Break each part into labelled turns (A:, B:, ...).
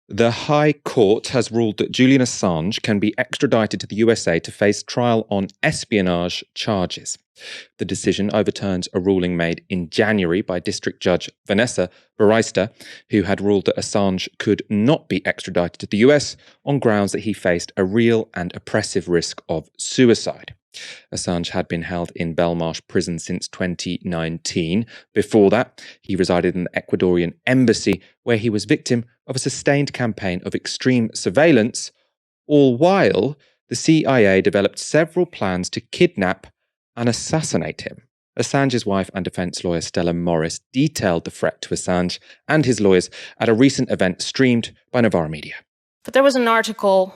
A: The High Court has ruled that Julian Assange can be extradited to the USA to face trial on espionage charges. The decision overturns a ruling made in January by District Judge Vanessa Baraista, who had ruled that Assange could not be extradited to the US on grounds that he faced a real and oppressive risk of suicide. Assange had been held in Belmarsh prison since 2019. Before that, he resided in the Ecuadorian embassy, where he was victim of a sustained campaign of extreme surveillance, all while the CIA developed several plans to kidnap and assassinate him. Assange's wife and defense lawyer Stella Morris detailed the threat to Assange and his lawyers at a recent event streamed by Novara Media.
B: But there was an article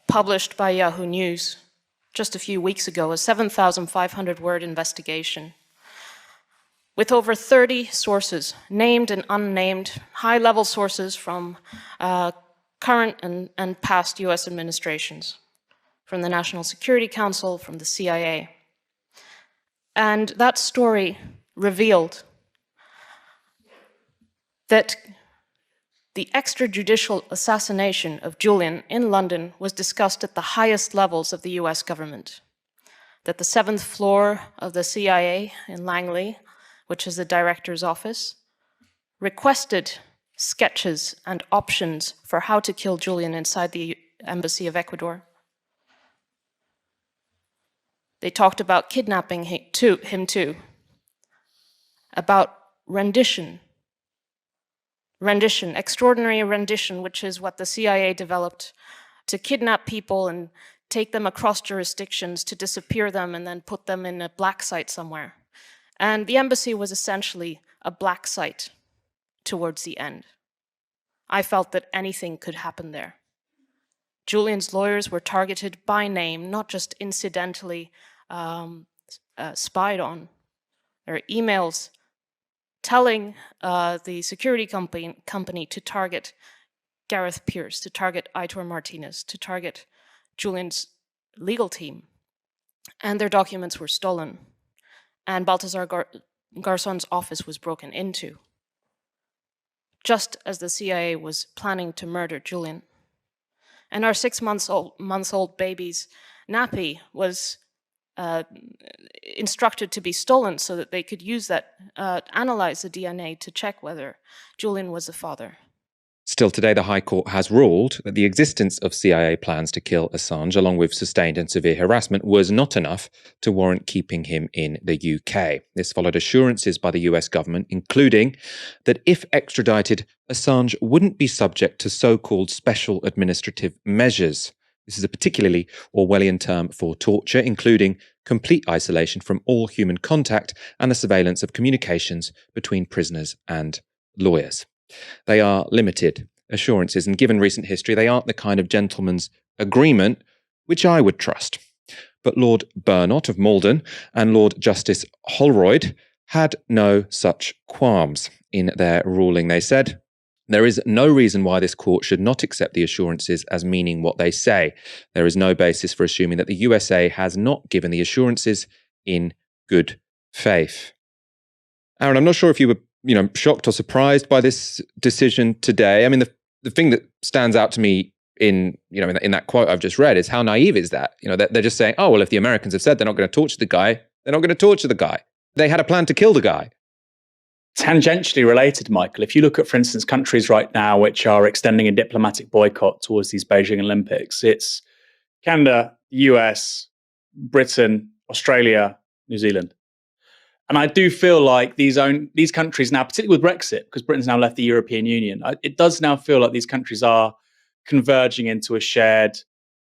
B: published by Yahoo News just a few weeks ago, a 7,500-word investigation with over 30 sources, named and unnamed, high-level sources from current and past US administrations, from the National Security Council, from the CIA. And that story revealed that the extrajudicial assassination of Julian in London was discussed at the highest levels of the US government, that the 7th floor of the CIA in Langley, which is the director's office, requested sketches and options for how to kill Julian inside the embassy of Ecuador. They talked about kidnapping him too, about rendition, extraordinary rendition, which is what the CIA developed to kidnap people and take them across jurisdictions, to disappear them and then put them in a black site somewhere. And the embassy was essentially a black site towards the end. I felt that anything could happen there. Julian's lawyers were targeted by name, not just incidentally spied on. There are emails telling the security company to target Gareth Pierce, to target Aitor Martinez, to target Julian's legal team. And their documents were stolen. And Baltasar Garzon's office was broken into, just as the CIA was planning to murder Julian. And our 6-month-old baby's nappy was instructed to be stolen so that they could use that, analyze the DNA to check whether Julian was the father.
A: Still today, the High Court has ruled that the existence of CIA plans to kill Assange, along with sustained and severe harassment, was not enough to warrant keeping him in the UK. This followed assurances by the US government, including that if extradited, Assange wouldn't be subject to so-called special administrative measures. This is a particularly Orwellian term for torture, including complete isolation from all human contact and the surveillance of communications between prisoners and lawyers. They are limited assurances, and given recent history, they aren't the kind of gentleman's agreement which I would trust. But Lord Burnott of Malden and Lord Justice Holroyd had no such qualms. In their ruling, they said, "There is no reason why this court should not accept the assurances as meaning what they say. There is no basis for assuming that the USA has not given the assurances in good faith." Aaron, I'm not sure if you were shocked or surprised by this decision today. I mean, the thing that stands out to me in that quote I've just read is how naive is that? They're just saying, oh, well, if the Americans have said they're not going to torture the guy, they're not going to torture the guy. They had a plan to kill the guy.
C: Tangentially related, Michael, if you look at, for instance, countries right now which are extending a diplomatic boycott towards these Beijing Olympics, it's Canada, US, Britain, Australia, New Zealand. And I do feel like these countries now, particularly with Brexit, because Britain's now left the European Union, it does now feel like these countries are converging into a shared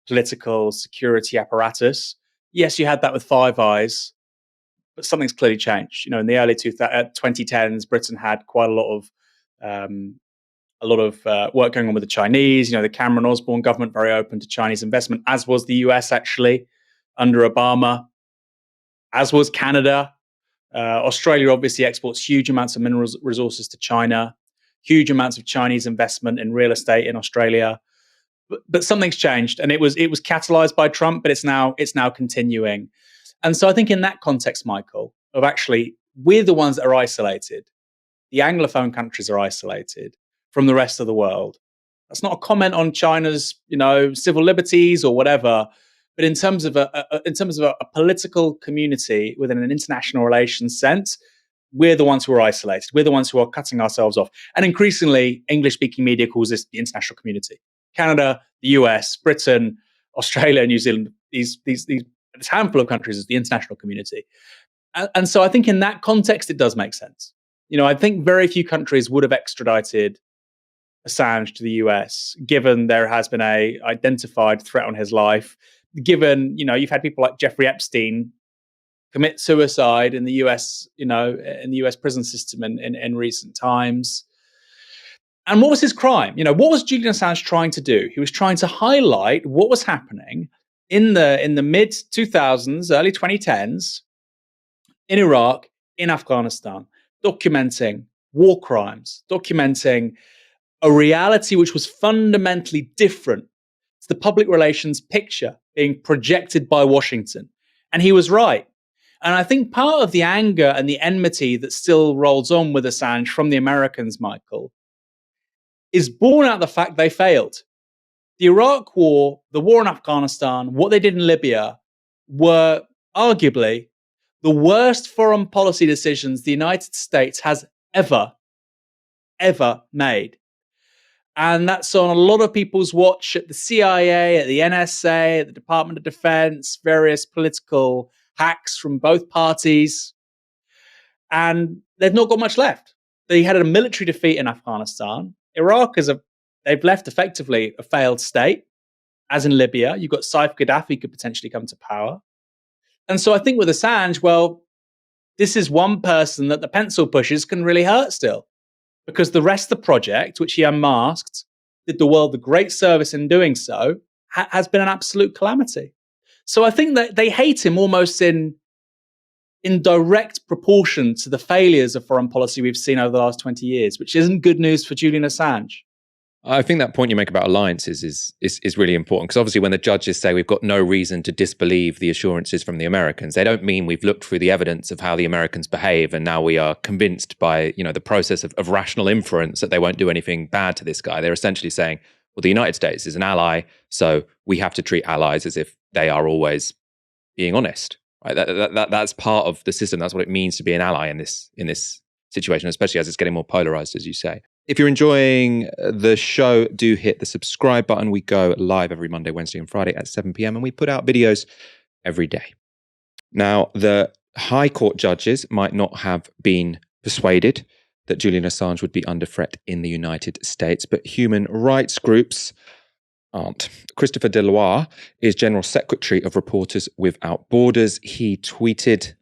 C: political security apparatus. Yes, you had that with Five Eyes, but something's clearly changed. In the early 2010s, Britain had quite a lot of work going on with the Chinese. The Cameron Osborne government very open to Chinese investment, as was the US actually under Obama, as was Canada. Australia obviously exports huge amounts of mineral resources to China, huge amounts of Chinese investment in real estate in Australia. But something's changed, and it was catalyzed by Trump, but it's now continuing. And so I think in that context, Michael, of actually we're the ones that are isolated. The Anglophone countries are isolated from the rest of the world. That's not a comment on China's, civil liberties or whatever. But in terms of a political community within an international relations sense, we're the ones who are isolated. We're the ones who are cutting ourselves off. And increasingly, English-speaking media calls this the international community. Canada, the US, Britain, Australia, New Zealand, this handful of countries is the international community. And so I think in that context, it does make sense. I think very few countries would have extradited Assange to the US, given there has been a identified threat on his life, given, you've had people like Jeffrey Epstein commit suicide in the US, in the US prison system in recent times. And what was his crime? What was Julian Assange trying to do? He was trying to highlight what was happening in the mid 2000s, early 2010s in Iraq, in Afghanistan, documenting war crimes, documenting a reality which was fundamentally different to the public relations picture being projected by Washington. And he was right. And I think part of the anger and the enmity that still rolls on with Assange from the Americans, Michael, is born out of the fact they failed. The Iraq War, the war in Afghanistan, what they did in Libya were arguably the worst foreign policy decisions the United States has ever made. And that's on a lot of people's watch at the CIA, at the NSA, at the Department of Defense, various political hacks from both parties. And they've not got much left. They had a military defeat in Afghanistan. Iraq they've left effectively a failed state, as in Libya. You've got Saif Gaddafi could potentially come to power. And so I think with Assange, well, this is one person that the pencil pushes can really hurt still. Because the rest of the project, which he unmasked, did the world a great service in doing so, has been an absolute calamity. So I think that they hate him almost in direct proportion to the failures of foreign policy we've seen over the last 20 years, which isn't good news for Julian Assange.
A: I think that point you make about alliances is really important, because obviously when the judges say we've got no reason to disbelieve the assurances from the Americans, they don't mean we've looked through the evidence of how the Americans behave and now we are convinced by the process of rational inference that they won't do anything bad to this guy. They're essentially saying, well, the United States is an ally, so we have to treat allies as if they are always being honest. Right? That's part of the system. That's what it means to be an ally in this situation, especially as it's getting more polarized, as you say. If you're enjoying the show, do hit the subscribe button. We go live every Monday, Wednesday, and Friday at 7 p.m. and we put out videos every day. Now, the High Court judges might not have been persuaded that Julian Assange would be under threat in the United States, but human rights groups aren't. Christopher Deloire is General Secretary of Reporters Without Borders. He tweeted,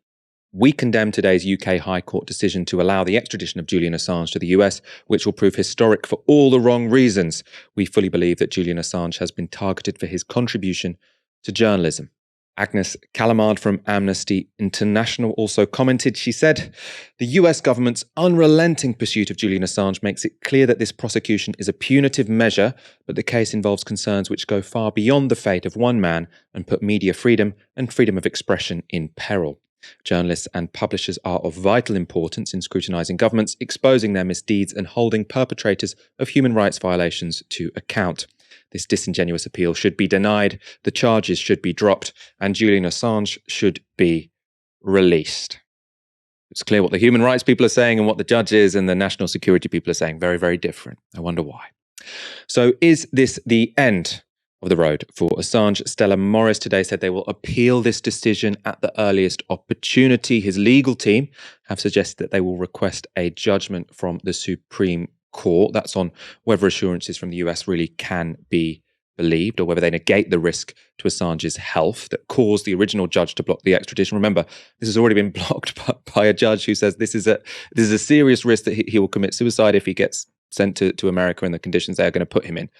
A: "We condemn today's UK High Court decision to allow the extradition of Julian Assange to the US, which will prove historic for all the wrong reasons. We fully believe that Julian Assange has been targeted for his contribution to journalism." Agnes Calamard from Amnesty International also commented. She said, "The US government's unrelenting pursuit of Julian Assange makes it clear that this prosecution is a punitive measure, but the case involves concerns which go far beyond the fate of one man and put media freedom and freedom of expression in peril. Journalists and publishers are of vital importance in scrutinizing governments, exposing their misdeeds and holding perpetrators of human rights violations to account. This disingenuous appeal should be denied, the charges should be dropped, and Julian Assange should be released." It's clear what the human rights people are saying and what the judges and the national security people are saying. Very, very different. I wonder why. So is this the end of the road for Assange? Stella Morris today said they will appeal this decision at the earliest opportunity. His legal team have suggested that they will request a judgment from the Supreme Court. That's on whether assurances from the US really can be believed or whether they negate the risk to Assange's health that caused the original judge to block the extradition. Remember, this has already been blocked by a judge who says this is a serious risk that he will commit suicide if he gets sent to America in the conditions they are going to put him in.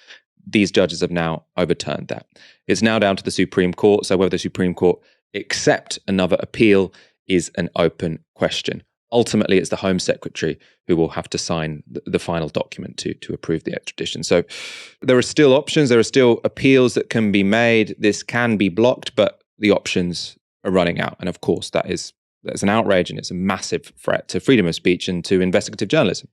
A: These judges have now overturned that. It's now down to the Supreme Court. So whether the Supreme Court accept another appeal is an open question. Ultimately, it's the Home Secretary who will have to sign the final document to approve the extradition. So there are still options. There are still appeals that can be made. This can be blocked, but the options are running out. And of course, that's an outrage and it's a massive threat to freedom of speech and to investigative journalism.